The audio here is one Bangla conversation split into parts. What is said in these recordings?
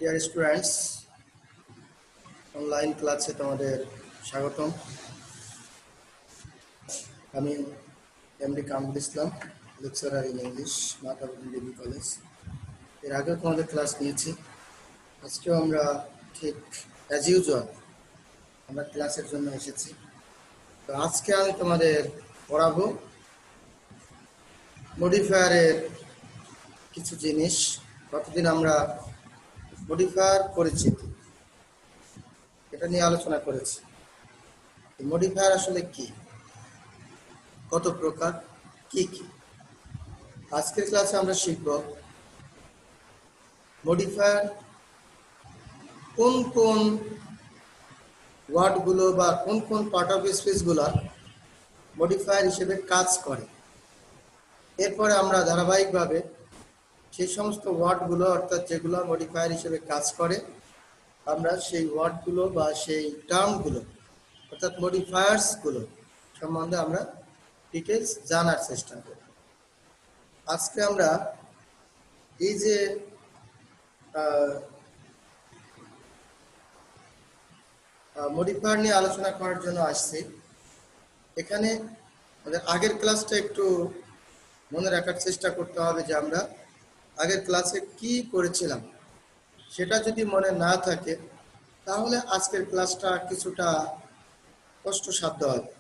ডিয়ার স্টুডেন্টস, অনলাইন ক্লাসে তোমাদের স্বাগতম। আমি MD Kamrul Islam, lecturer in English, Matabuddin degree college. এর আগেও তোমাদের ক্লাস নিয়েছি। আজকেও আমরা ঠিক অ্যাজ ইউজুয়াল আমরা ক্লাসের জন্য এসেছি। তো আজকে আমি তোমাদের পড়াবো মডিফায়ারের কিছু জিনিস। কতদিন আমরা মডিফায়ার পরিচিতি এটা নিয়ে আলোচনা করেছি। মডিফায়ার আসলে কি, কত প্রকার, কি কি। আজকের ক্লাসে আমরা শিখব মডিফায়ার কোন কোন ওয়ার্ডগুলো বা কোন কোন পার্ট অফ স্পিচগুলো মডিফায়ার হিসেবে কাজ করে। এরপরে আমরা ধারাবাহিকভাবে সেই সমস্ত ওয়ার্ডগুলো, অর্থাৎ যেগুলো মডিফায়ার হিসেবে কাজ করে, আমরা সেই ওয়ার্ডগুলো বা সেই টার্মগুলো অর্থাৎ মডিফায়ার্সগুলো সম্বন্ধে আমরা ডিটেলস জানার চেষ্টা করব। আজকে আমরা এই যে মডিফায়ার নিয়ে আলোচনা করার জন্য আসছি, এখানে আমাদের আগের ক্লাসটা একটু মনে রাখার চেষ্টা করতে হবে যে আমরা আগের ক্লাসে কি করেছিলাম। সেটা যদি মনে না থাকে তাহলে আজকের ক্লাসটা কিছুটা কষ্টসাধ্য হবে।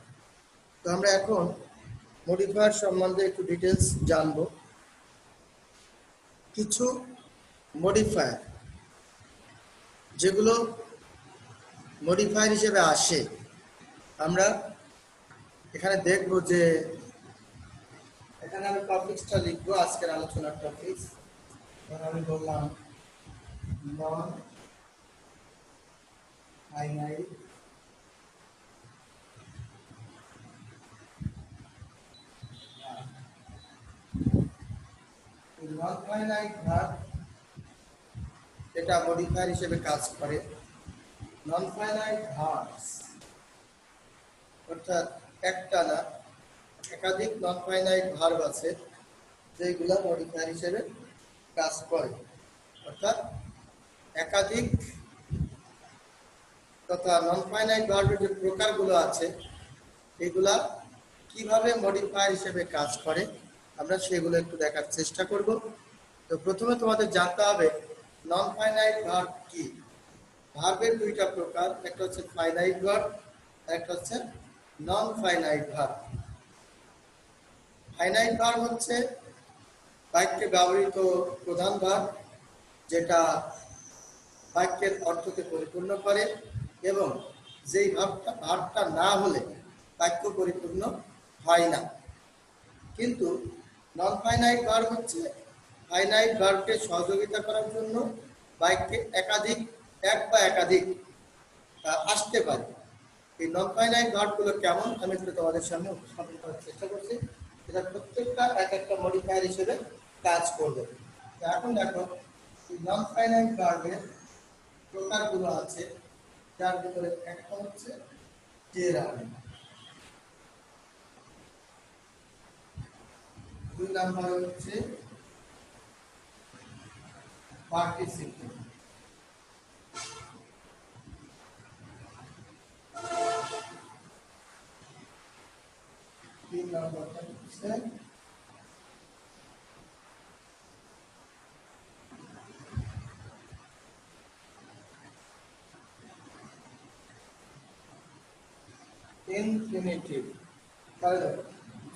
তো আমরা এখন মডিফায়ার সম্বন্ধে একটু ডিটেলস জানব। কিছু মডিফায়ার যেগুলো মডিফায়ার হিসেবে আসে, আমরা এখানে দেখব যে এখানে আমি টপিকসটা লিখবো, আজকের আলোচনার টপিকস। আমি বললাম নন ফাইনাইট নন ফাইনাইট ভার্ব এটা মডিফায়ার হিসেবে কাজ করে। নন ফাইনাইট ভার্বস অর্থাৎ একটা না একাধিক নন ফাইনাইট ভার্ব আছে যেগুলো মডিফায়ার হিসেবে কাজ করে, অর্থাৎ একাধিক তথা নন ফাইনাইট ভার্বের যে প্রকারগুলো আছে এগুলা কিভাবে মডিফায়ার হিসেবে কাজ করে আমরা সেগুলো একটু দেখার চেষ্টা করব। তো প্রথমে তোমাদের জানতে হবে নন ফাইনাইট ভার্ব কি। ভার্বের দুইটা প্রকার, একটা হচ্ছে ফাইনাইট ভার্ব, একটা হচ্ছে non finite verb. Finite verb হচ্ছে বাক্যে ব্যবহৃত প্রধান ভার্ব, যেটা বাক্যের অর্থকে পরিপূর্ণ করে এবং যেই ভার্বটা না হলে বাক্য পরিপূর্ণ হয় না। কিন্তু নন ফাইনাইট ভার্ব হচ্ছে ফাইনাইট ভার্বকে সহযোগিতা করার জন্য বাক্যে এক বা একাধিক আসতে পারে। এই নন ফাইনাইট ভার্বগুলো কেমন আমি একটু তোমাদের সামনে উপস্থাপন করার চেষ্টা করছি। এটা প্রত্যেকটা এক একটা মডিফায়ার হিসেবে কাজ করবে। এখন দেখো নন ফাইনাইট ভার্বের প্রকারগুলো আছে, যার ভিতরে একটা হচ্ছে জেরার, দুই নাম্বার হচ্ছে পার্টিসিপেল, তিন নাম্বারটা হচ্ছে ইনফিনিটিভ। তাহলে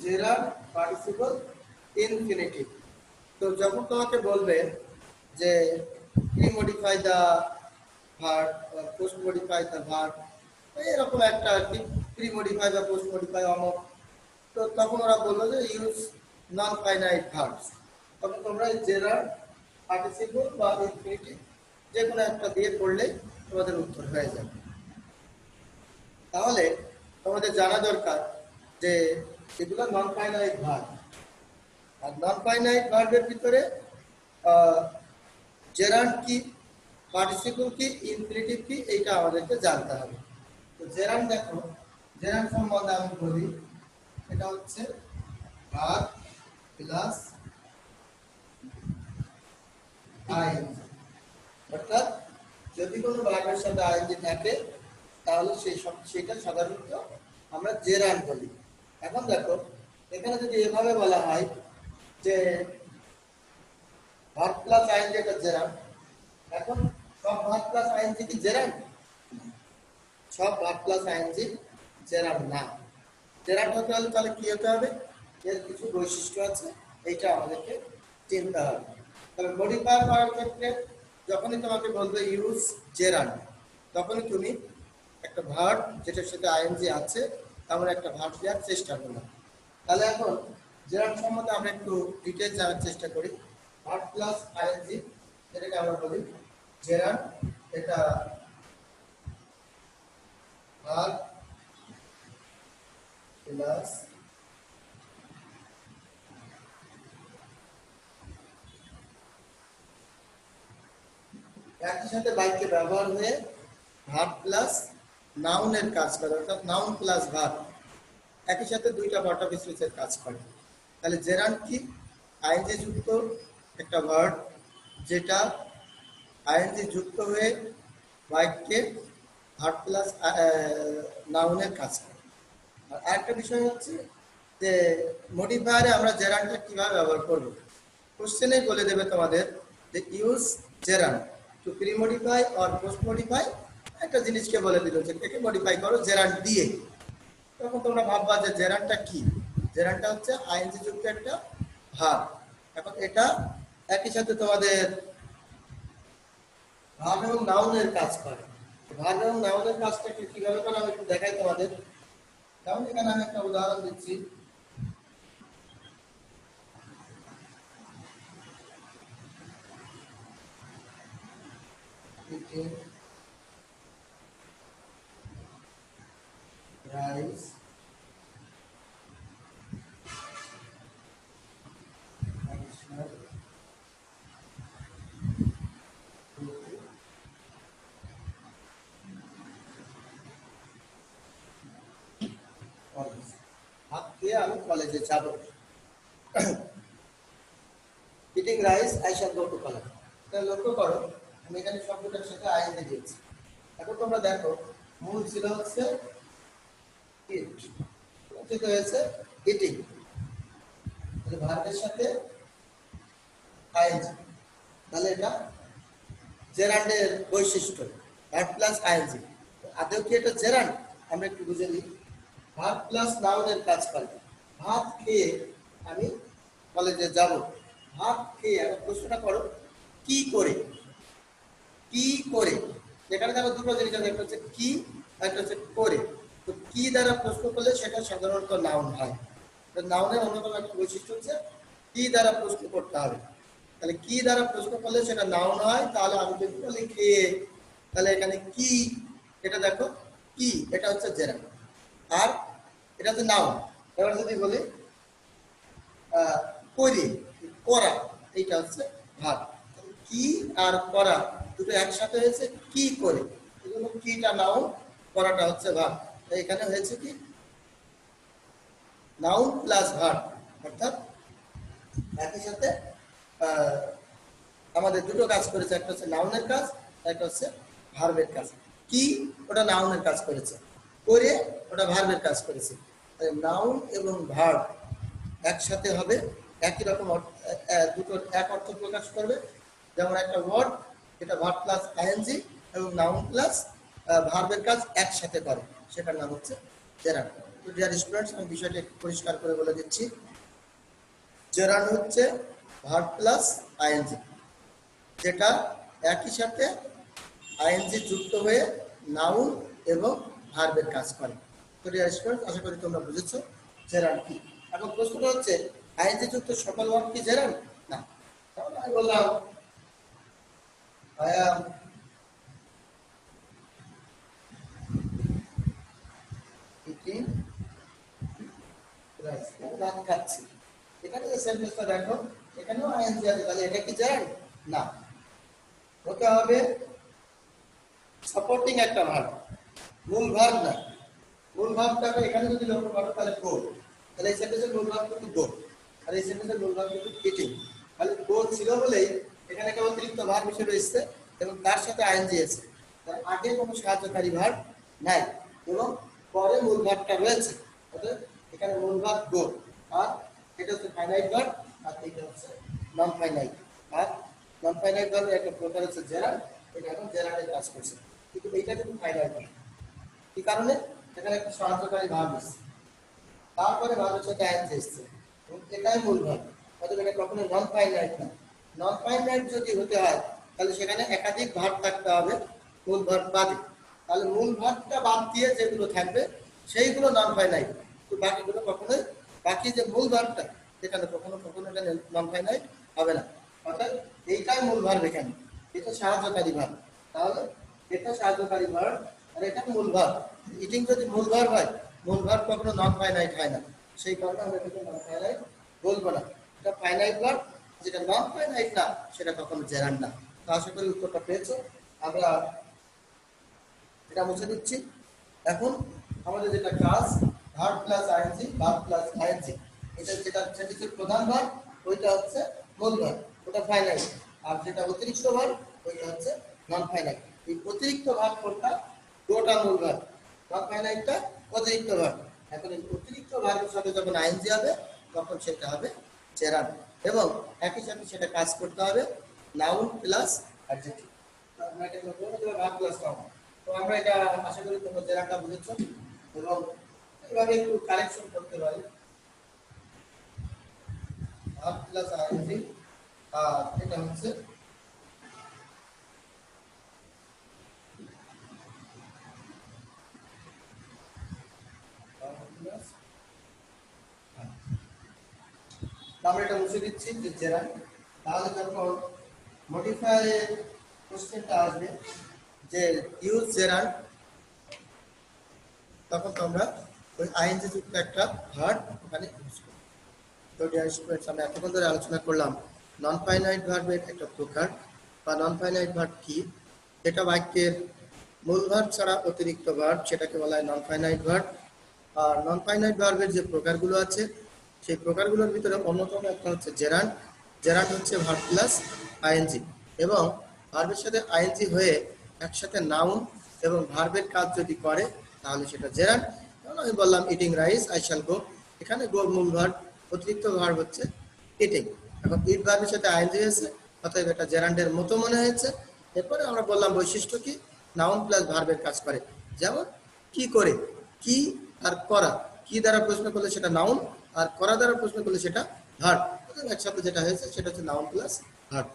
জেরার, পার্টিসিপল, ইনফিনিটিভ। তো যখন তোমাকে বলবে যে pre modify the verb, post modify the verb, এরকম একটা আর কি, প্রি মডিফাই বা পোস্ট মডিফাই অমক, তো তখন ওরা বললো যে ইউজ নন ফাইনাইট ভার্বস। তখন তোমরা জেরার, পার্টিসিপল বা ইনফিনিটিভ যে কোনো একটা দিয়ে পড়লে তোমাদের উত্তর হয়ে যাবে। তাহলে তোমাদের জানা দরকার যে এগুলো নন ফাইনাইট ভার্ব। আর নন ফাইনাইট ভার্বের ভিতরে জেরান্ড কি, পার্টিসিপল কি, ইনফিনিটিভ কি, এইটা আমাদেরকে জানতে হবে। তো জেরান্ড দেখো, জেরান্ড সম্বন্ধে আমি বলি, এটা হচ্ছে ভার্ব প্লাস আইএনজি। অর্থাৎ যদি কোনো ভার্বের সাথে আইএনজি থাকে তাহলে সেটা সাধারণত আমরা জেরান্ড বলি। এখন দেখো এখানে যদি এভাবে বলা হয় যে ভার্ব প্লাস আইএনজি এটা জেরান্ড, এখন সব ভার্ব প্লাস আইএনজি কি জেরান্ড? সব ভার্ব প্লাস আইএনজি জেরান্ড না। জেরান্ড হতে হলে তাহলে কি হতে হবে? এর কিছু বৈশিষ্ট্য আছে, এইটা আমাদেরকে চিনতে হবে। তবে মডিফায়ার করার ক্ষেত্রে যখনই তোমাকে বলবে ইউজ জেরান্ড, তখনই তুমি একটা ভার্ব যেটার সাথে আইএনজি আছে তেমন একটা ভার্ব দেওয়ার চেষ্টা করলাম। তাহলে এখন জেরান্ড সম্বন্ধে আমরা একটু ডিটেইলস জানার চেষ্টা করি। ভার্ব প্লাস আইএনজি যেটাকে আমরা বলি জেরান্ড, এটা ভার্ব প্লাস একই সাথে বাক্যে ব্যবহার হয়ে ভার্ব প্লাস নাউনের কাজ করে, অর্থাৎ নাউন প্লাস ভার্ব একই সাথে দুইটা বর্টাবিশ্লেষের কাজ করে। তাহলে জেরান্ড কি? আইএনজি যুক্ত একটা ভার্ব যেটা আইএনজি যুক্ত হয়ে বাক্যে ভার্ব প্লাস নাউনের কাজ করে। আর আরেকটা বিষয় হচ্ছে যে মডিফায়ারে আমরা জেরান্ডটা কিভাবে ব্যবহার করব। কোশ্চেনে বলে দেবে তোমাদের যে use gerund two pre modify or post modify, একটা জিনিসকে বলে দিল যে একে মডিফাই করো জেরান্ড দিয়ে। তখন তোমরা ভাববা যে জেরান্ডটা কি? জেরান্ডটা হচ্ছে আইএনজি যুক্ত একটা ভার্ব। এখন এটা একই সাথে তোমাদের ভার্ব এবং নাউনের কাজ করে। ভার্ব এবং নাউনের কাজটা কিভাবে করে আমি একটু দেখাই তোমাদের। যেমন এখানে আমি একটা উদাহরণ দিচ্ছি। রাইস ভাত খেয়ে আমি কলেজে যাব। Eating rice I shall go to college. এটা লক্ষ্য করো আমি এখানে শব্দটার সাথে আইএনজি দিয়েছি। এখন তোমরা দেখো মূল ছিল হচ্ছে ইট, উচিত হয়েছে ইটিং, তাহলে ভার্বের সাথে আইএনজি, তাহলে এটা জেরান্ডের বৈশিষ্ট্য ভার্ব প্লাস আইএনজি। আদৌ কি এটা জেরান্ড? আমরা একটু বুঝে নিই। ভার্ব প্লাস নাউনের কাজ করে। ভাত খেয়ে আমি কলেজে যাব। ভাত খেয়ে এখন প্রশ্নটা করো কি করে? কি করে? এখানে দেখো দুটো জিনিস আছে, একটা হচ্ছে কি, একটা হচ্ছে করে। তো কি দ্বারা প্রশ্ন করলে সেটা সাধারণত নাউন হয়। নাউনের অন্যতম একটা বৈশিষ্ট্য হচ্ছে কি দ্বারা প্রশ্ন করতে হবে। তাহলে কি দ্বারা প্রশ্ন করলে সেটা নাউন হয়। তাহলে আমি যদি বলি খেয়ে, তাহলে এখানে কি, এটা দেখো কি, এটা হচ্ছে জেরান্ড। আর এটা হচ্ছে নাউন। এবার যদি বলি করি, করা, এইটা হচ্ছে ভার্ব। কি আর করা দুটো একসাথে হয়েছে কি করে, এজন্য কিটা নাউন, করাটা হচ্ছে ভার্ব। এখানে হয়েছে কি নাউন প্লাস ভার্ব, অর্থাৎ একই সাথে আমাদের দুটো কাজ করেছে, একটা হচ্ছে নাউনের কাজ, একটা হচ্ছে ভার্বের কাজ। কি ওটা নাউনের কাজ করেছে, করে ওটা ভার্বের কাজ করেছে। নাউন এবং ভার্ব একসাথে হবে, একই রকম দুটো এক অর্থ প্রকাশ করবে। যেমন একটা ওয়ার্ড যেটা ভার্ব প্লাস আইএনজি এবং নাউন প্লাস ভার্বের কাজ একসাথে করে, সেটার নাম হচ্ছে জেরান্ড। তো ডিয়ার স্টুডেন্টস, আমি বিষয়টা একটু পরিষ্কার করে বলে দিচ্ছি। জেরান্ড হচ্ছে ভার্ব প্লাস আইএনজি, যেটা একই সাথে আইএনজি যুক্ত হয়ে নাউন এবং ভার্বের কাজ করে। তো ডিয়ার স্টুডেন্টস, আশা করি তোমরা বুঝেছো জেরান্ড কি। এখন প্রশ্নটা হচ্ছে আইএনজি যুক্ত সকল ভার্ব কি জেরান্ড? না। তাহলে আমি বললাম I am eating rice, আমি ভাত খাচ্ছি। এখানে যে সেন্টেন্সটা দেখো এখানেও আইএনজি আছে, তাহলে এটা কি জেরান্ড? না। হতে হবে সাপোর্টিং একটা ভার্ব, মূল ভার্ব না। মূল ভার্বটাকে এখানে যদি লক্ষ্য করো তাহলে গো, তাহলে এই সেন্টেন্সের মূল ভার্ব কিন্তু গো, আর এই সেন্টেন্সের মূল ভার্ব কিন্তু ইটিং। তাহলে গো ছিল বলেই এখানে কেবল অতিরিক্ত ভার্ব হিসেবে এসেছে, এবং তার সাথে আইএনজি আছে, তার আগে কোনো সাহায্যকারী ভার্ব নাই এবং পরে মূল ভার্বটা রয়েছে। অর্থাৎ এখানে মূল ভার্ব গো, আর এটা হচ্ছে ফাইনাইট ভার্ব, আর এটা হচ্ছে নন ফাইনাইট। আর নন ফাইনাইট ভার্বের একটা প্রকার হচ্ছে জেরান্ড, এটা এখন জেরান্ডের কাজ করছে, কিন্তু এইটা কিন্তু ফাইনাইট ভার্ব। কি কারণে? এখানে একটা সাহায্যকারী ভার্ব আছে, তারপরে ভার্বের সাথে আইএনজি এসেছে এবং এটাই মূল ভার্ব। অর্থাৎ এটা কখনো নন ফাইনাইট না। নন ফাইনাইট যদি হতে হয় তাহলে সেখানে একাধিক ভার্ব থাকতে হবে মূল ভার্ব বাদে। তাহলে মূল ভার্বটা বাদ দিয়ে যেগুলো থাকবে সেইগুলো নন ফাইনাইট, তো বাকিগুলো কখনোই, বাকি যে মূল ভার্বটা সেখানে কখনো কখনো এখানে নন ফাইনাইট হবে না। অর্থাৎ এইটাই মূল ভার্ব, এখানে এটা সাহায্যকারী ভার্ব। তাহলে এটা সাহায্যকারী ভার্ব আর এটা মূল ভার্ব। ইটিং যদি মূল ভার্ব হয়, মূল ভার্ব কখনো নন ফাইনাইট হয় না, সেই কারণে আমরা এটাকে নন ফাইনাইট বলবো না। এটা ফাইনাইট ভার্ব, যেটা নন ফাইনাইট না সেটা কখনো জেরান্ড না। তো আশা করি উত্তরটা পেয়েছো। আমরা এটা মুছে দিচ্ছি। এখন আমাদের যেটা কাজ, verb plus ING, verb plus ING, এটা যেটা সেন্টেন্সের প্রধান ভার্ব ওইটা হচ্ছে মূল ভার্ব, ওটা ফাইনাইট। আর যেটা অতিরিক্ত ভার্ব ওইটা হচ্ছে নন ফাইনাইট। এই অতিরিক্ত ভার্ব কোনটা? গোটা মূল ভার্ব, নন ফাইনাইটটা অতিরিক্ত ভার্ব। এখন এই অতিরিক্ত ভার্বের সাথে যখন আইএনজি হবে তখন সেটা হবে জেরান্ড, এবং একই সাথে সেটা কাজ করতে হবে নাউন প্লাস অ্যাডজেক্টিভ। আমরা এটা করব ভার্ব প্লাস নাউন। তো আমরা এটা আশা করি তোমরা জেরাটা বুঝেছো এবং এভাবে একটু কারেকশন করতে পারি। ভার্ব প্লাস আইএনজি, আর এটা হচ্ছে আমরা এটা মুছে দিচ্ছি যে জেরান্ড। তাহলে যখন মডিফাই কোশ্চেনটা আসবে যে ইউজ জেরান্ড, তখন তোমরা ওই আইএনজি যুক্ত একটা ভার্ব ওখানে ইউজ করবে। তো ডিয়ার স্টুডেন্টস, আমরা এতক্ষণ ধরে আলোচনা করলাম নন ফাইনাইট ভার্বের একটা প্রকার বা নন ফাইনাইট ভার্ব কি, যেটা বাক্যের মূল ভার্ব ছাড়া অতিরিক্ত ভার্ব, সেটাকে বলা হয় নন ফাইনাইট ভার্ব। আর নন ফাইনাইট ভার্বের যে প্রকারগুলো আছে সেই প্রকারগুলোর ভিতরে অন্যতম একটা হচ্ছে জেরান্ড। জেরান্ড হচ্ছে ভার্ব প্লাস আইএনজি, এবং ভার্বের সাথে আইএনজি হয়ে একসাথে নাউন এবং ভার্বের কাজ যদি করে তাহলে সেটা জেরান্ড। যেমন আমি বললাম eating rice, I shall go, এখানে গো মূল ভার্ব, অতিরিক্ত ভার্ব হচ্ছে ইটিং। এখন ইট ভার্বের সাথে আইএনজি হয়েছে, অতএব এটা জেরান্ডের মতো মনে হয়েছে। এরপরে আমরা বললাম বৈশিষ্ট্য কি, নাউন প্লাস ভার্বের কাজ করে। যেমন কি করে, কি আর করা, কি দ্বারা প্রশ্ন করলে সেটা নাউন, আর করা দ্বারা প্রশ্ন করলে সেটা ভার্ব। একসাথে যেটা হয়েছে সেটা হচ্ছে নাউন প্লাস ভার্ব।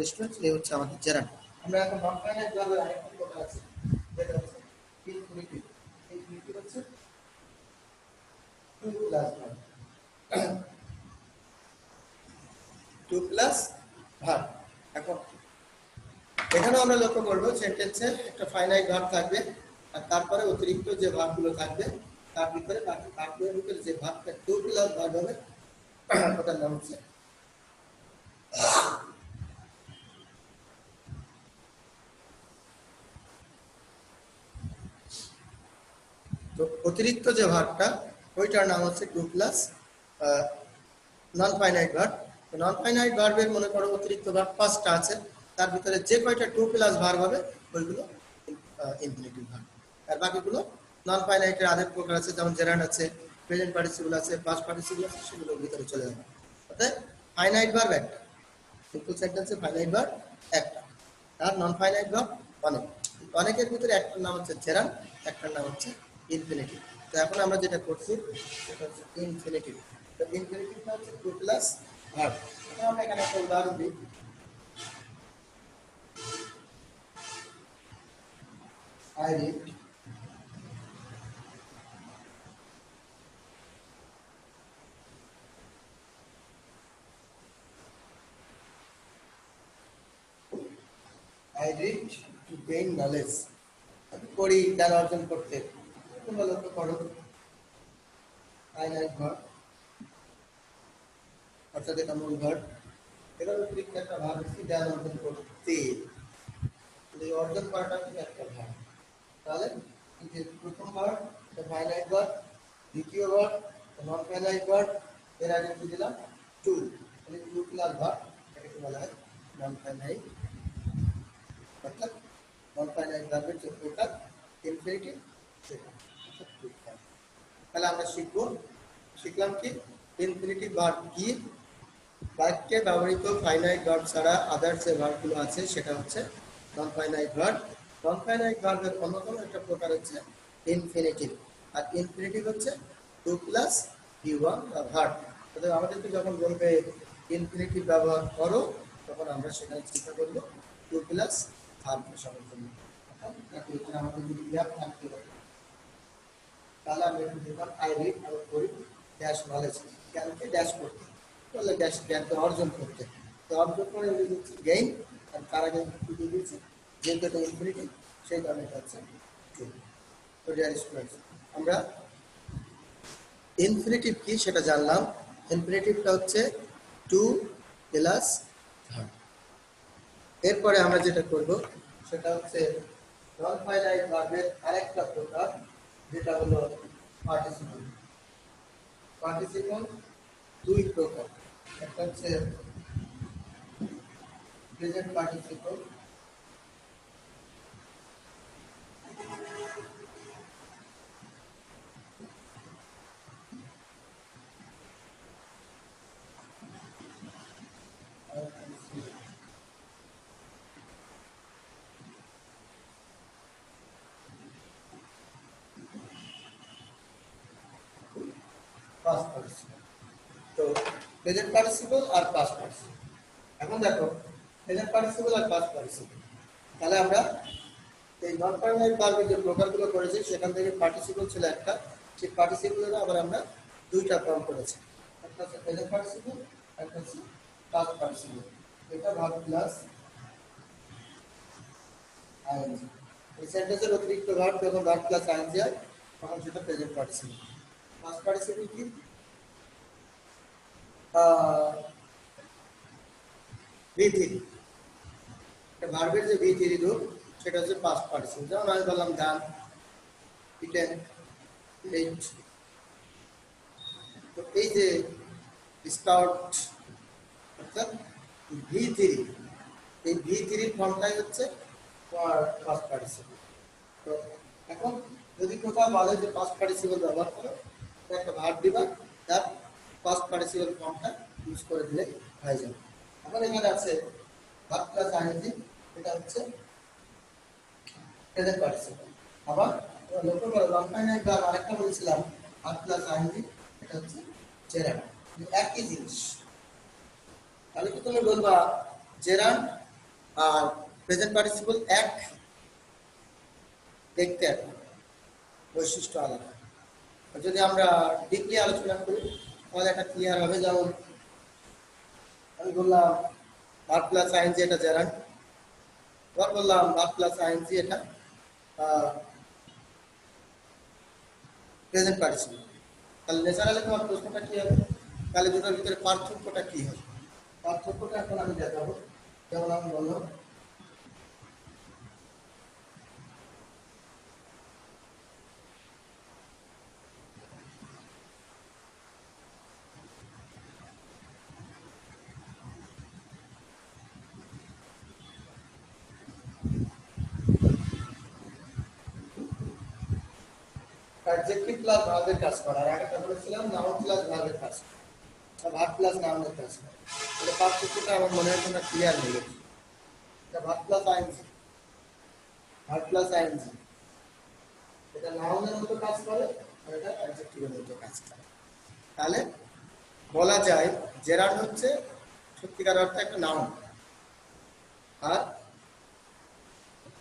স্টুডেন্টস, এই হচ্ছে আমাদের জেরান্ড। আমরা এখন নন ফাইনাইট ভার্বের আরেকটি কথা আছে, যেটা হচ্ছে ইনফিনিটিভ। ইনফিনিটিভ হচ্ছে to plus verb, to plus verb. এখন এখানেও আমরা লক্ষ্য করবো সেন্টেন্সে একটা ফাইনাইট ভার্ব থাকবে, আর তারপরে অতিরিক্ত যে ভার্বগুলো থাকবে তার ভিতরে বাকি ভার্বগুলোর ভিতরে যে ভার্বটা টু প্লাস ভার্ব হবে ওটার নাম হচ্ছে তো অতিরিক্ত যে ভার্বটা ওইটার নাম হচ্ছে to plus non finite verb. Non finite ভার্বের মনে করো অতিরিক্ত ভার্ব 5টা আছে, তার ভিতরে যে কয়টা টু প্লাস ভার্ব হবে ওইগুলো ইনফিনিটিভ ভার্ব, আর বাকিগুলো নন ফাইনাইটের আরেক প্রকার আছে, যেমন জেরান্ড আছে, প্রেজেন্ট পার্টিসিপল আছে, পাস্ট পার্টিসিপল আছে, সেগুলোর ভিতরে চলে যাবে। অর্থাৎ ফাইনাইট ভার্ব একটা, সিম্পল সেন্টেন্সে ফাইনাইট ভার্ব একটা, আর নন ফাইনাইট ভার্ব অনেক। অনেকের ভিতরে একটার নাম হচ্ছে জেরান্ড, একটার নাম হচ্ছে ইনফিনিটিভ। তো এখন আমরা যেটা করছি সেটা হচ্ছে ইনফিনিটিভ। তো ইনফিনিটিভটা হচ্ছে টু প্লাস ভার্ব। আমরা এখানে একটা উদাহরণ দিই। I read, I read to gain knowledge. আমি পড়ি জ্ঞান অর্জন করতে। তোমরা লক্ষ্য করো ফাইনাইট ভার্ব, অর্থাৎ এটা মূল ভার্ব, এবার অতিরিক্ত একটা ভার্ব হচ্ছে জ্ঞান অর্জন করতে। এই অর্জন করাটা কিন্তু একটা ভার্ব। তাহলে এই যে প্রথম ভার্ব এটা ফাইনাইট ভার্ব, দ্বিতীয় ভার্ব নন ফাইনাইট ভার্ব, এর আগে কি দিলাম টু, মানে টু প্লাস ভার্ব, এটাকে বলা হয় নন ফাইনাইট অর্থাৎ নন ফাইনাইট ভার্বের যে প্রকার ইনফিনিটিভ সেটা অর্থাৎ টু ফর্ম। তাহলে আমরা শিখলাম কি ইনফিনিটিভ ভার্ব কি, বাক্যে ব্যবহৃত ফাইনাইট ভার্ব ছাড়া আদার্স যে ভার্বগুলো আছে সেটা হচ্ছে non finite verb. Non finite ভার্বের অন্যতম একটা প্রকার হচ্ছে ইনফিনিটিভ, আর ইনফিনিটিভ হচ্ছে টু প্লাস V1 বা ভার্ব। অর্থাৎ আমাদেরকে যখন বলবে ইনফিনিটিভ ব্যবহার করো তখন আমরা সেখানে চিন্তা করবো টু প্লাস ভার্ব বসানোর জন্য। এখানে আমাদের যদি গ্যাপ থাকতে হবে তাহলে আমরা একটু দিলাম আই রিড এবং করি ড্যাশ নলেজ, জ্ঞানকে ড্যাশ করতে, তাহলে ড্যাশ জ্ঞানকে অর্জন করতে, তো অর্জন করে গেইন, আর তার আগে কি দিয়ে দিয়েছে যেহেতু এটা ইনফিনিটিভ সেই কারণে এটা হচ্ছে টু। তো ডিয়ার স্টুডেন্টস, আমরা ইনফিনিটিভ কি সেটা জানলাম। ইনফিনিটিভটা হচ্ছে টু প্লাস ভার্ব। এরপরে আমরা যেটা করব সেটা হচ্ছে নন ফাইনাইট ভার্বের আরেকটা প্রকার যেটা হলো পার্টিসিপল। পার্টিসিপল দুই প্রকার, একটা হচ্ছে প্রেজেন্ট পার্টিসিপল পাস্ট পার্টিসিপল। তো প্রেজেন্ট পার্টিসিপল আর পাস্ট পার্টিসিপল। এখন দেখো প্রেজেন্ট পার্টিসিপল আর পাস্ট পার্টিসিপল, তাহলে আমরা এই নন ফাইনাইট ভার্বের যে প্রকারগুলো করেছি সেখান থেকে পার্টিসিপল ছিল একটা, সেই পার্টিসিপলের আবার আমরা দুইটা ফর্ম করেছি, একটা হচ্ছে প্রেজেন্ট পার্টিসিপল, একটা হচ্ছে পাস্ট পার্টিসিপল। এটা ভার্ব প্লাস আইএনজি। এই সেন্টেন্সের অতিরিক্ত ভার্ব যখন ভার্ব প্লাস আইএনজি হয় তখন সেটা প্রেজেন্ট পার্টিসিপল। পাস্ট পার্টিসিপল কি V3, ভার্বের যে V3 রূপ সেটা হচ্ছে পাস্ট পার্টিসিপল। যেমন আমি বললাম ডান, ইটেন, এট। তো এই যে স্টার্ট অর্থাৎ V3, এই V3 ফর্মটাই হচ্ছে পাস্ট পার্টিসিপল। তো এখন যদি কোথাও বলে যে পাস্ট পার্টিসিপল ব্যবহার করো, একটা ভার্ব দিবা, তার পাস্ট পার্টিসিপল ফর্মটা ইউজ করে দিলে হয়ে যাবে। এখন এখানে আছে ভার্ব প্লাস আইএনজি, এটা হচ্ছে প্রেজেন্ট পার্টিসিপল। আবার লক্ষ্য করো নন ফাইনাইট ভার্ব আরেকটা বলেছিলাম ভার্ব প্লাস আইএনজি, এটা হচ্ছে জেরান্ড, একই জিনিস। তাহলে কি তুমি বলবা জেরান্ড আর প্রেজেন্ট পার্টিসিপল এক, দেখতে এক, বৈশিষ্ট্য আলাদা। যদি আমরা ডিপলি আলোচনা করি তাহলে এটা ক্লিয়ার হবে। যেমন আমি বললাম ভার্ব প্লাস আইএনজি এটা জেরান্ড, আবার বললাম ভার্ব প্লাস আইএনজি এটা প্রেজেন্ট পার্টিসিপল। তাহলে ন্যাচারালি তোমার প্রশ্নটা কি হবে, তাহলে দুটোর ভিতরে পার্থক্যটা কি হবে? পার্থক্যটা এখন আমি দেখাবো। যেমন আমি বললাম অ্যাডজেক্টিভ প্লাস ভার্বের কাজ করা, আর একটা বলেছিলাম নাউন প্লাস ভার্বের কাজ করা, ভার্ব প্লাস নাউনের কাজ করা। তাহলে পার্থক্যটা আমার মনে হয় তোমরা ক্লিয়ার হয়ে গেছে। এটা verb plus ING, verb plus ING এটা নাউনের মতো কাজ করে আর এটা অ্যাডজেক্টিভের মতো কাজ করে। তাহলে বলা যায় জেরান্ড হচ্ছে সত্যিকার অর্থে একটা নাউন, আর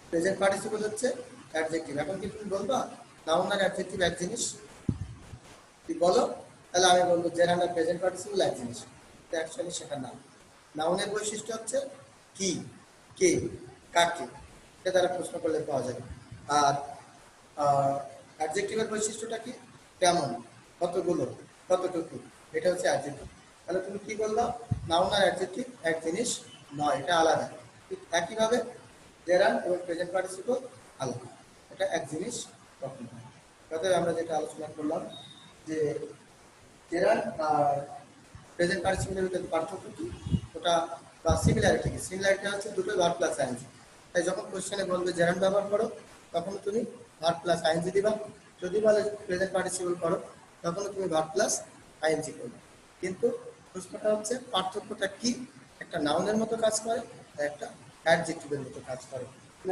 প্রেজেন্ট পার্টিসিপল হচ্ছে অ্যাডজেক্টিভ। এখন কি তুমি বলবা নাউন আর অ্যাডজেক্টিভ এক জিনিস? তুই বলো, তাহলে আমি বলবো জেরান্ড আর প্রেজেন্ট পার্টিসিপল এক জিনিস। অ্যাকচুয়ালি সেটা না। নাউনের বৈশিষ্ট্য হচ্ছে কি, কে, কাকে, এটা দ্বারা প্রশ্ন করলে পাওয়া যাবে। আর অ্যাডজেক্টিভের বৈশিষ্ট্যটা কি, কেমন, কতগুলো, কতটুকু, এটা হচ্ছে অ্যাডজেক্টিভ। তাহলে তুমি কি বললো নাউন আর অ্যাডজেক্টিভ এক জিনিস নয়, এটা আলাদা। ঠিক একইভাবে জেরান্ড এবং প্রেজেন্ট পার্টিসিপল আলাদা, এটা এক জিনিস কখন হয়। অতএব আমরা যেটা আলোচনা করলাম যে জেরান্ড আর প্রেজেন্ট পার্টিসিপলের ভিতরে পার্থক্য কি, ওটা বা সিমিলারিটি কি? সিমিলারিটি হচ্ছে দুটো ভার্ব প্লাস আইএনজি। তাই যখন কোশ্চেনে বলবে জেরান্ড ব্যবহার করো তখন তুমি ভার্ব প্লাস আইএনজি দিবা, যদি বলে প্রেজেন্ট পার্টিসিপল করো তখন তুমি ভার্ব প্লাস আইএনজি করবে। কিন্তু প্রশ্নটা হচ্ছে পার্থক্যটা কি, একটা নাউনের মতো কাজ করে আর একটা অ্যাডজেক্টিভের মতো কাজ করে।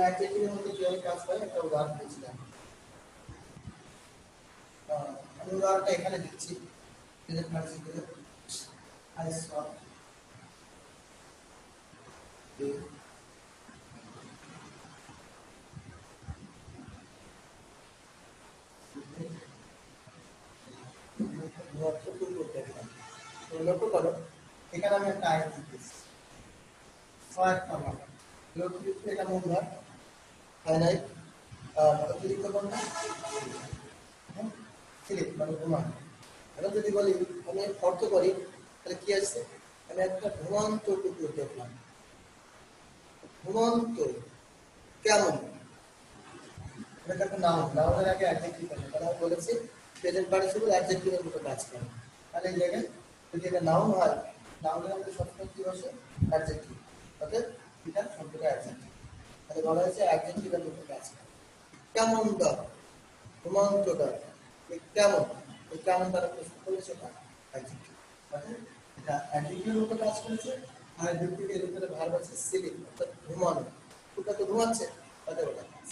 অ্যাডজেক্টিভের মতো কিভাবে কাজ করে একটা উদাহরণ দিয়েছিলাম, আমি উদাহরণটা এখানে দিচ্ছি। প্রেজেন্ট পার্টিসিপল আই স লক্ষ্য করো এখানে আমি একটা আইন দিতেছি কয়েকটা বার লক্ষ্য এটা মূল ভাগ ফাইনাইট অতিরিক্ত কোনটা সিলেক্ট মানে ঘুমান। এখন যদি বলি আমি অর্থ করি তাহলে কি আসছে, আমি একটা ঘুমন্ত কুকুর দেখলাম। ঘুমন্ত কেমন, এটা একটা নাউন, নাউনের আগে অ্যাডজেক্টিভ আছে, তাহলে আমি বলেছি প্রেজেন্ট পার্টিসিপল অ্যাডজেক্টিভের মতো কাজ করে। তাহলে এই জায়গায় যদি এটা নাউন হয়, নাউনের মধ্যে সবসময় কি বসে অ্যাডজেক্টিভ, অর্থাৎ এটা শব্দটা অ্যাডজেক্টিভ, তাহলে বলা হয়েছে অ্যাডজেক্টিভের মতো কাজ করে। কেমন দর, ঘুমন্ত দর, কেমন, এই কেমন দ্বারা প্রশ্ন করলে সেটা অ্যাডজেক্টিভ, অর্থাৎ এটা অ্যাডজেক্টিভের মতো কাজ করেছে। আর ব্যক্তিকে এর উপরে ভার্ব আছে সিলিং, অর্থাৎ ঘুমানো, কুকুরটা তো ঘুমাচ্ছে তাদের ওটা কাজ,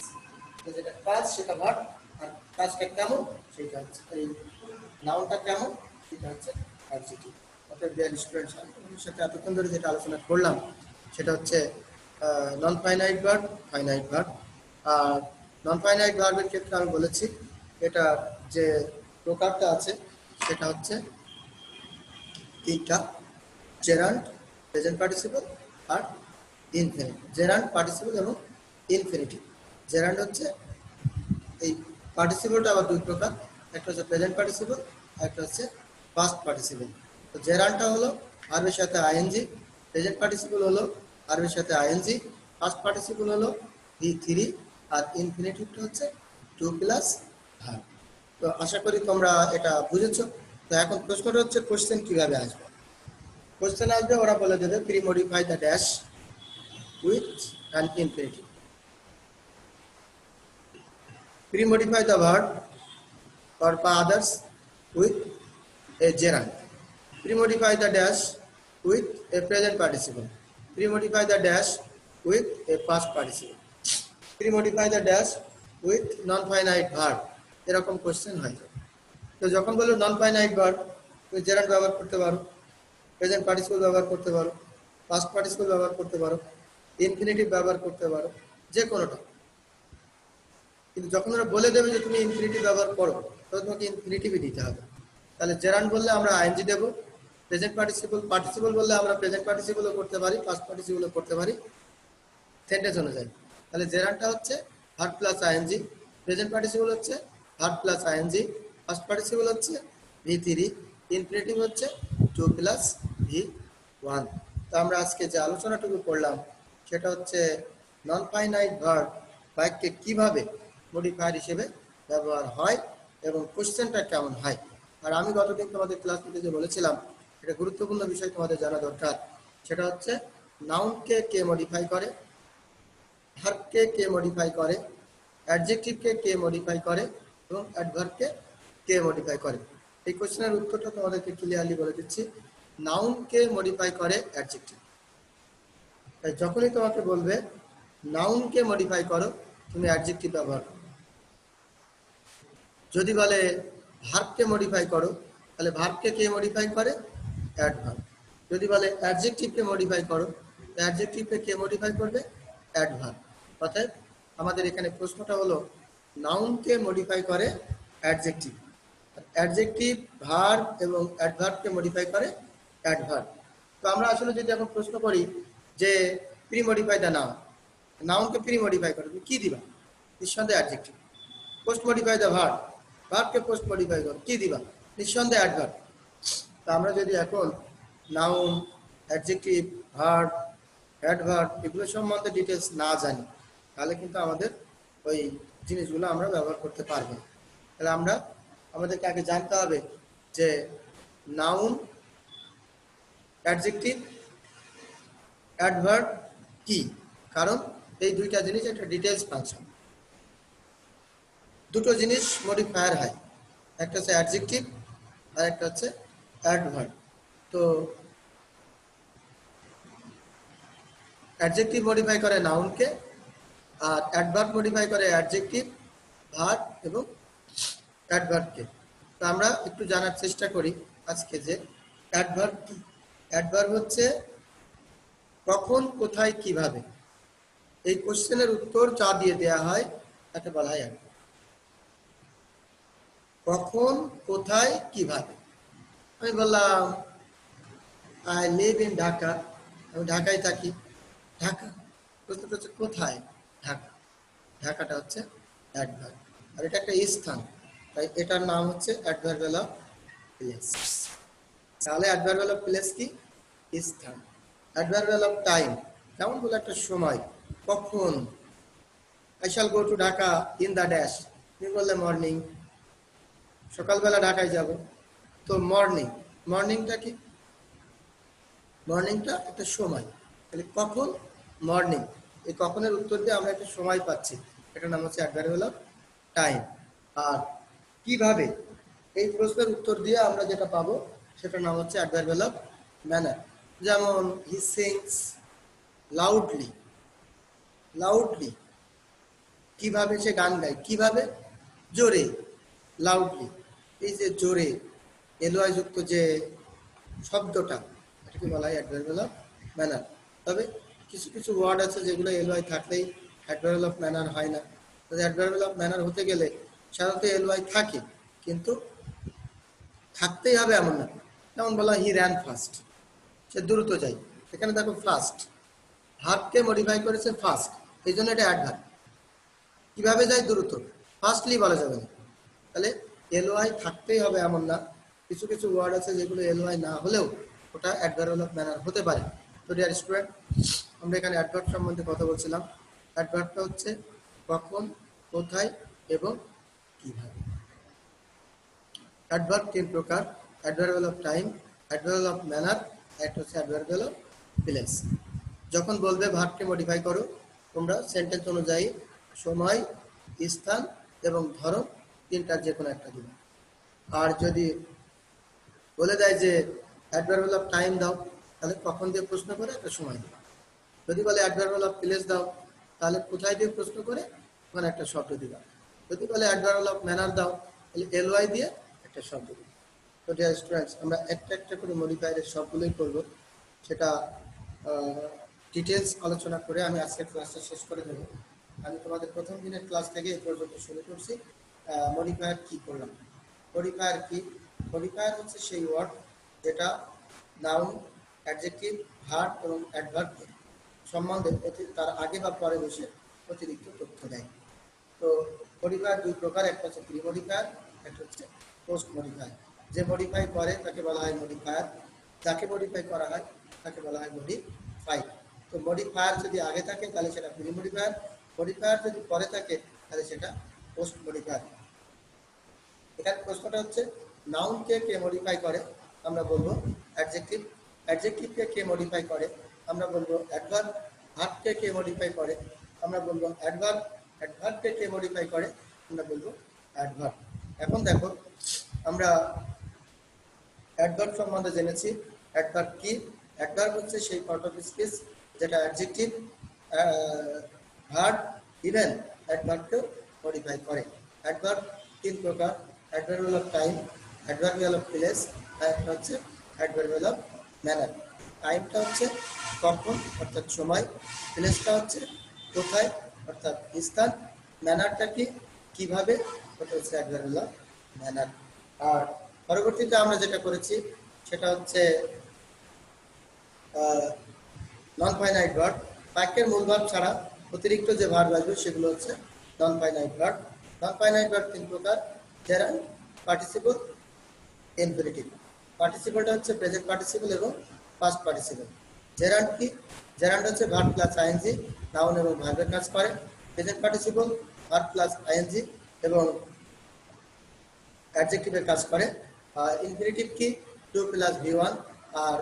যেটা কাজ সেটা ভার্ব, আর কাজটা কেমন সেটা হচ্ছে এই নাউনটা কেমন সেটা হচ্ছে অ্যাডজেক্টিভ। অর্থাৎ ডিয়ার স্টুডেন্টস, আমি তোমাদের সাথে এতক্ষণ ধরে যেটা আলোচনা করলাম সেটা হচ্ছে non finite verb, finite verb. আর নন ফাইনাইট ভার্বের ক্ষেত্রে আমি বলেছি এটা যে প্রকারটা আছে সেটা হচ্ছে তিনটা, জেরান্ড, প্রেজেন্ট পার্টিসিপল আর ইনফিনিটিভ। জেরান্ড, পার্টিসিপল এবং ইনফিনিটিভ। জেরান্ড হচ্ছে এই পার্টিসিপলটা আবার দুই প্রকার, একটা হচ্ছে প্রেজেন্ট পার্টিসিপল আর একটা হচ্ছে পাস্ট পার্টিসিপল। তো জেরান্ডটা হলো ভার্বের সাথে আইএনজি, প্রেজেন্ট পার্টিসিপল হলো ভার্বের সাথে আইএনজি, পাস্ট পার্টিসিপল হলো ভি3, আর ইনফিনিটিভটা হচ্ছে টু প্লাস ভার্ব। তো আশা করি তোমরা এটা বুঝেছো। তো এখন প্রশ্নটা হচ্ছে কোশ্চেন কিভাবে আসবে। কোশ্চেন আসবে, ওরা বলে দেবে pre modify the dash with an infinitive, pre-modify the verb or others with a gerund, pre-modify the dash with a present participle, pre-modify the dash with a past participle, pre-modify the dash with non-finite verb। এরকম কোশ্চেন হয়। তো যখন বলো নন ফাইনাইট ভার্ব, তুমি জেরান্ড ব্যবহার করতে পারো, প্রেজেন্ট পার্টিসিপল ব্যবহার করতে পারো, পাস্ট পার্টিসিপল ব্যবহার করতে পারো, ইনফিনিটিভ ব্যবহার করতে পারো, যে কোনোটা। কিন্তু যখন ওরা বলে দেবে যে তুমি ইনফিনিটিভ ব্যবহার করো তখন তোমাকে ইনফিনিটিভই দিতে হবে। তাহলে জেরান্ড বললে আমরা আইএনজি দেবো, প্রেজেন্ট পার্টিসিপল পার্টিসিপল বললে আমরা প্রেজেন্ট পার্টিসিপলও করতে পারি, পাস্ট পার্টিসিপলও করতে পারি সেন্টেন্স অনুযায়ী। তাহলে জেরান্ডটা হচ্ছে verb plus ING, present participle হচ্ছে verb plus ING, past participle হচ্ছে ভি3, ইনফিনিটিভ হচ্ছে টু প্লাস ভি1। তো আমরা আজকে যে আলোচনাটুকু করলাম সেটা হচ্ছে নন ফাইনাইট ভার্ব বাক্যে কিভাবে মডিফায়ার হিসেবে ব্যবহার হয় এবং কোশ্চেনটা কেমন হয়। আর আমি গতদিন তোমাদের ক্লাস নিতে যে বলেছিলাম এটা গুরুত্বপূর্ণ বিষয় তোমাদের জানা দরকার, সেটা হচ্ছে নাউনকে কে মডিফাই করে, ভার্বকে কে মডিফাই করে, অ্যাডজেক্টিভকে কে মডিফাই করে এবং অ্যাডভার্বকে কে মডিফাই করে। এই কোশ্চেনের উত্তরটা তোমাদেরকে ক্লিয়ারলি বলে দিচ্ছি। নাউনকে মডিফাই করে অ্যাডজেক্টিভ, তাই যখনই তোমাকে বলবে নাউনকে মডিফাই করো তুমি অ্যাডজেক্টিভ ব্যবহার করো। যদি বলে ভার্বকে মডিফাই করো তাহলে ভার্বকে কে মডিফাই করে, অ্যাডভার্ব। যদি বলে অ্যাডজেক্টিভকে মডিফাই করো, অ্যাডজেক্টিভকে কে মডিফাই করবে, অ্যাডভার্ব। অর্থাৎ আমাদের এখানে প্রশ্নটা হলো নাউনকে মডিফাই করে অ্যাডজেক্টিভ, অ্যাডজেক্টিভ ভার্ব এবং অ্যাডভার্বকে মডিফাই করে অ্যাডভার্ব। তো আমরা আসলে যদি এখন প্রশ্ন করি যে প্রি মডিফাই দ্য নাউন, নাউনকে প্রি মডিফাই করো কি দিবা, নিঃসন্দেহে adjective. Post modify the verb, ভার্বকে পোস্ট মডিফাই করো কি দিবা, নিঃসন্দেহে অ্যাডভার্ব। তো আমরা যদি এখন নাউন, অ্যাডজেক্টিভ, ভার্ব, অ্যাডভার্ব এগুলো সম্বন্ধে ডিটেলস না জানি তাহলে কিন্তু আমাদের ওই জিনিসগুলো আমরা ব্যবহার করতে পারবো না। তাহলে আমাদেরকে আগে জানতে হবে যে নাউন, অ্যাডজেক্টিভ, অ্যাডভার্ব কি, কারণ এই দুইটা জিনিস একটা ডিটেইলস ফাংশন। দুটো জিনিস মডিফায়ার হয়, একটা হচ্ছে অ্যাডজেক্টিভ আর একটা হচ্ছে অ্যাডভার্ব। তো অ্যাডজেক্টিভ মডিফাই করে নাউনকে, আর অ্যাডভার্ব মডিফাই করে অ্যাডজেক্টিভ, ভার্ব এবং অ্যাডভার্বকে। তো আমরা একটু জানার চেষ্টা করি আজকে যে অ্যাডভার্ব কি। অ্যাডভার্ব হচ্ছে কখন, কোথায়, কিভাবে। এই কোশ্চেনের উত্তর যা দিয়ে দেয়া হয় তাকে বলা হয় অ্যাডভার্ব। কখন, কোথায়, কিভাবে। আমি বললাম আই লিভ ইন ঢাকা, আমি ঢাকায় থাকি। ঢাকা, প্রশ্নটা হচ্ছে কোথায়? ঢাকা। ঢাকাটা হচ্ছে অ্যাডভার্ব, আর এটা একটা স্থান, তাই এটার নাম হচ্ছে অ্যাডভার্বিয়াল অফ প্লেস। তাহলে অ্যাডভার্বিয়াল অফ প্লেস কি? স্থান। অ্যাডভার্বিয়াল অফ টাইম, যেমন বলে একটা সময়, কখন। I shall go to Dhaka in the dash, তুমি বললে মর্নিং, সকালবেলা ঢাকায় যাব। তো মর্নিং, মর্নিংটা কি? মর্নিংটা একটা সময়, তাহলে কখন? মর্নিং। এই কখনের উত্তর দিয়ে আমরা একটা সময় পাচ্ছি, এটার নাম হচ্ছে অ্যাডভার্বিয়াল অফ টাইম। আর কিভাবে, এই প্রশ্নের উত্তর দিয়ে আমরা যেটা পাবো সেটার নাম হচ্ছে অ্যাডভার্বিয়াল অফ ম্যানার। যেমন হি সিংস লাউডলি, লাউডলি, কিভাবে সে গান গায়, কিভাবে? জোরে, লাউডলি। এই যে জোরে এলওয়াই যুক্ত যে শব্দটা, এটাকে বলা হয় অ্যাডভার্বিয়াল অফ ম্যানার। তবে কিছু কিছু ওয়ার্ড আছে যেগুলো এলওয়াই থাকলেই অ্যাডভার্বিয়াল অফ ম্যানার হয় না। তবে অ্যাডভার্বিয়াল অফ ম্যানার হতে গেলে সাধারণত এলওয়াই থাকে, কিন্তু থাকতেই হবে এমন না। যেমন বলা হি র্যান ফাস্ট, সে দ্রুত যায়। এখানে দেখো ফাস্ট, ভার্বকে মডিফাই করেছে ফাস্ট, এই জন্য এটা অ্যাডভার্ব। কিভাবে যায়? দ্রুত। ফাস্টলি বলা যাবে না। তাহলে এলওয়াই থাকতেই হবে এমন না, কিছু কিছু ওয়ার্ড আছে যেগুলো এলওয়াই না হলেও ওটা অ্যাডভার্বিয়াল অফ ম্যানার হতে পারে। তো ডিয়ার স্টুডেন্ট, আমরা এখানে অ্যাডভার্ব সম্বন্ধে কথা বলছিলাম। অ্যাডভার্বটা হচ্ছে কখন, কোথায় এবং কিভাবে। অ্যাডভার্ব তিন প্রকার: adverbial of time, adverbial of manner, একটা হচ্ছে অ্যাডভার্বিয়াল অফ প্লেস। যখন বলবে ভার্বকে মডিফাই করো, তোমরা সেন্টেন্স অনুযায়ী সময়, স্থান এবং ধরন তিনটার যে কোনো একটা দিবে। আর যদি বলে দেয় যে অ্যাডভার্বিয়াল অফ টাইম দাও, তাহলে কখন দিয়ে প্রশ্ন করে একটা সময় দিবে। যদি বলে অ্যাডভার্বিয়াল অফ প্লেস দাও, তাহলে কোথায় দিয়ে প্রশ্ন করে ওখানে একটা শব্দ দিবা। যদি বলে অ্যাডভার্বিয়াল অফ ম্যানার দাও, তাহলে এলওয়াই দিয়ে একটা শব্দ দিবা। তো ডিয়ার স্টুডেন্টস, আমরা একটা একটা করে মডিফায়ারের সবগুলোই করব, সেটা ডিটেলস আলোচনা করে আমি আজকের ক্লাসটা শেষ করে দেবো। আমি তোমাদের প্রথম দিনের ক্লাস থেকে এই পর্যন্ত শুরু করছি। মডিফায়ার কি করলাম? মডিফায়ার কি? মডিফায়ার হচ্ছে সেই ওয়ার্ড যেটা নাউন, অ্যাডজেক্টিভ, ভার্ব এবং অ্যাডভার্ব সম্বন্ধে তার আগে বা পরে বসে অতিরিক্ত তথ্য দেয়। তো মডিফায়ার দুই প্রকার, একটা হচ্ছে প্রি মডিফায়ার, একটা হচ্ছে পোস্ট মডিফায়ার। যে মডিফাই করে তাকে বলা হয় মডিফায়ার, যাকে মডিফাই করা হয় তাকে বলা হয় মডিফাই। তো মডিফায়ার যদি আগে থাকে তাহলে সেটা প্রি মডিফায়ার, মডিফায়ার যদি পরে থাকে তাহলে সেটা পোস্ট মডিফায়ার। এখানে প্রশ্নটা হচ্ছে নাউনকে কে মডিফাই করে? আমরা বলবো অ্যাডজেক্টিভ। অ্যাডজেক্টিভকে কে মডিফাই করে? আমরা বলবো অ্যাডভার্ব। ভার্বকে কে মডিফাই করে? আমরা বলবো অ্যাডভার্ব। অ্যাডভার্বকে কে মডিফাই করে? আমরা বলবো অ্যাডভার্ব। এখন দেখো, আমরা অ্যাডভার্ব সম্বন্ধে জেনেছি। অ্যাডভার্ব কি? অ্যাডভার্ব হচ্ছে সেই পার্ট অফ স্পিচ যেটা অ্যাডজেক্টিভ, ভার্ব, ইভেন অ্যাডভার্বকেও মডিফাই করে। অ্যাডভার্ব তিন প্রকার: adverbial of time, adverbial of place, আর একটা হচ্ছে অ্যাডভার্বিয়াল অফ ম্যানার। টাইমটা হচ্ছে কখন অর্থাৎ সময়, প্লেসটা হচ্ছে কোথায় অর্থাৎ স্থান, ম্যানারটা কি? কিভাবে, ওটা হচ্ছে অ্যাডভার্বিয়াল অফ ম্যানার। আর পরবর্তীতে আমরা যেটা করেছি সেটা হচ্ছে নন ফাইনাইট ভার্ব। বাক্যের মূল ভার্ব ছাড়া অতিরিক্ত যে ভার্ব আসবে সেগুলো হচ্ছে non finite verb. Non finite verb তিন প্রকার: জেরান্ড, পার্টিসিপল, ইনফিনিটিভ। পার্টিসিপলটা হচ্ছে প্রেজেন্ট পার্টিসিপল এবং পাস্ট পার্টিসিপল। জেরান্ড কি? জেরান্ড হচ্ছে ভার্ব প্লাস আইএনজি, নাউন এবং ভার্বের কাজ করে। Present participle verb plus ING এবং অ্যাডজেক্টিভের কাজ করে। আর ইনফিনিটিভ কি? To plus V one. আর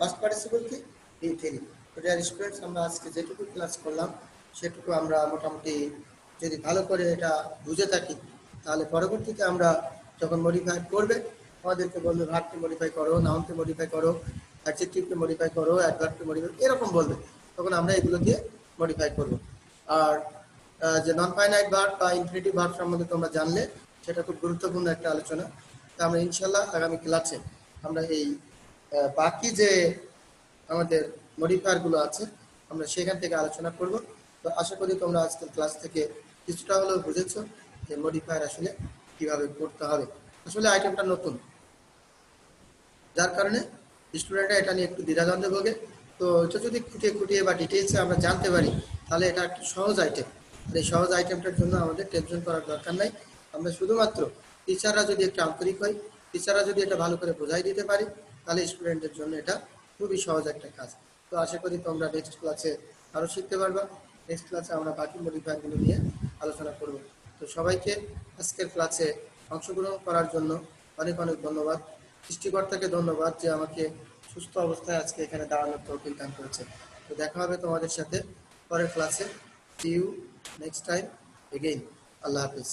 পাস্ট পার্টিসিপল কি? ভি3। তো ডিয়ার স্টুডেন্টস, আমরা আজকে যেটুকু ক্লাস করলাম সেটুকু আমরা মোটামুটি যদি ভালো করে এটা বুঝে থাকি, তাহলে পরবর্তীতে আমরা যখন মডিফাই করবে আমাদেরকে বলবে ভার্বকে মডিফাই করো, নাউনকে মডিফাই করো, অ্যাডজেক্টিভকে মডিফাই করো, অ্যাডভার্বকে মডিফাই, এরকম বলবে, তখন আমরা এগুলো দিয়ে মডিফাই করব। আর যে নন ফাইনাইট ভার্ব বা ইনফিনিটিভ ভার্ব সম্বন্ধে তোমরা জানলে, সেটা খুব গুরুত্বপূর্ণ একটা আলোচনা। তা আমরা ইনশাল্লাহ আগামী ক্লাসে আমরা এই বাকি যে আমাদের মডিফায়ার গুলো আছে আমরা সেখান থেকে আলোচনা করব। তো আশা করি তোমরা আজকের ক্লাস থেকে কিছুটা হলেও বুঝেছো যে মডিফায়ার আসলে কিভাবে করতে হবে। আসলে আইটেমটা নতুন, যার কারণে স্টুডেন্টরা এটা নিয়ে একটু দ্বিধাদ্বন্দ্বে ভোগে। তো এটা যদি খুঁটিয়ে খুঁটিয়ে বা ডিটেলসে আমরা জানতে পারি, তাহলে এটা একটা সহজ আইটেম। এই সহজ আইটেমটার জন্য আমাদের টেনশন করার দরকার নাই। আমরা শুধুমাত্র টিচাররা যদি একটু আন্তরিক হয়, টিচাররা যদি এটা ভালো করে বোঝাই দিতে পারি, তাহলে স্টুডেন্টদের জন্য এটা খুবই সহজ একটা কাজ। তো আশা করি তোমরা নেক্সট ক্লাসে আরও শিখতে পারবা। নেক্সট ক্লাসে আমরা বাকি মডিফায়ারগুলো নিয়ে আলোচনা করব। তো সবাইকে আজকের ক্লাসে অংশগ্রহণ করার জন্য অনেক অনেক ধন্যবাদ। সৃষ্টিকর্তাকে ধন্যবাদ যে আমাকে সুস্থ অবস্থায় আজকে এখানে দাঁড়ানোর তৌফিক দান করেছে। তো দেখা হবে তোমাদের সাথে পরের ক্লাসে। See you next time again. আল্লাহ হাফিজ।